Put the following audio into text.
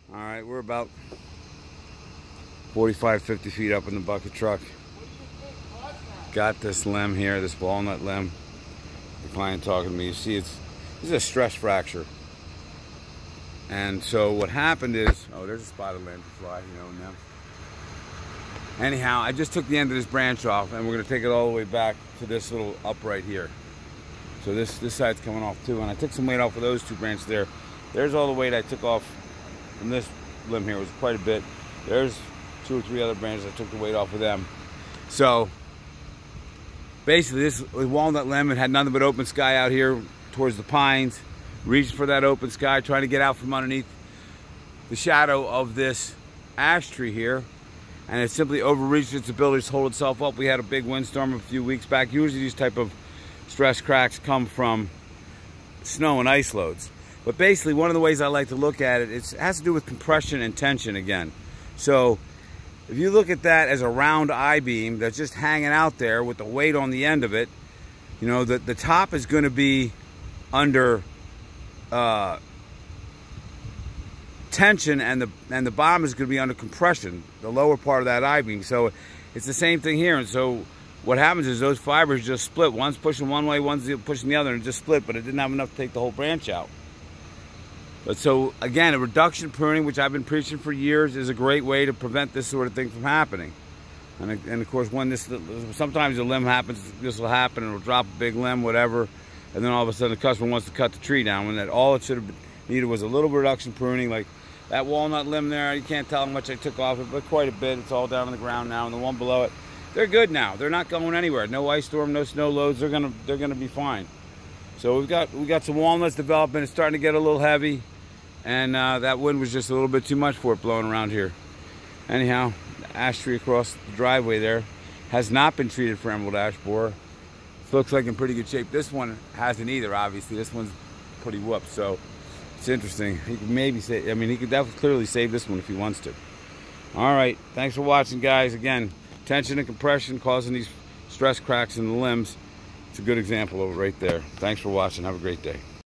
All right, we're about 45, 50 feet up in the bucket truck. Got this limb here, this walnut limb. The client talking to me. You see, this is a stress fracture. And so what happened is, oh, there's a spotted lanternfly, you know, now. Anyhow, I just took the end of this branch off, and we're going to take it all the way back to this little upright here. So this side's coming off too, and I took some weight off of those two branches there. There's all the weight I took off from this limb here. It was quite a bit. There's 2 or 3 other branches. I took the weight off of them. So basically, this walnut limb, it had nothing but open sky out here towards the pines. Reached for that open sky, trying to get out from underneath the shadow of this ash tree here. And it simply overreached its ability to hold itself up. We had a big windstorm a few weeks back. Usually these type of stress cracks come from snow and ice loads. But basically, one of the ways I like to look at it, it has to do with compression and tension again. So if you look at that as a round I-beam that's just hanging out there with the weight on the end of it, you know, the top is going to be under tension, and the bottom is going to be under compression, the lower part of that I-beam. So it's the same thing here. And so what happens is those fibers just split. One's pushing one way, one's pushing the other, and it just split, but it didn't have enough to take the whole branch out. But so again, a reduction pruning, which I've been preaching for years, is a great way to prevent this sort of thing from happening. And of course, when sometimes a limb happens, this will happen, and it'll drop a big limb, whatever, and then all of a sudden the customer wants to cut the tree down, when that all it should have needed was a little reduction pruning. Like that walnut limb there, you can't tell how much I took off it, but quite a bit. It's all down on the ground now, and the one below it, they're good now. They're not going anywhere. No ice storm, no snow loads. They're gonna be fine. So we got some walnuts developing. It's starting to get a little heavy, and that wind was just a little bit too much for it blowing around here. Anyhow, the ash tree across the driveway there has not been treated for emerald ash borer. It looks like in pretty good shape. This one hasn't either, obviously. This one's pretty whooped, so it's interesting. He could maybe say, I mean, he could definitely clearly save this one if he wants to. All right, thanks for watching, guys. Again, tension and compression causing these stress cracks in the limbs. It's a good example of it right there. Thanks for watching. Have a great day.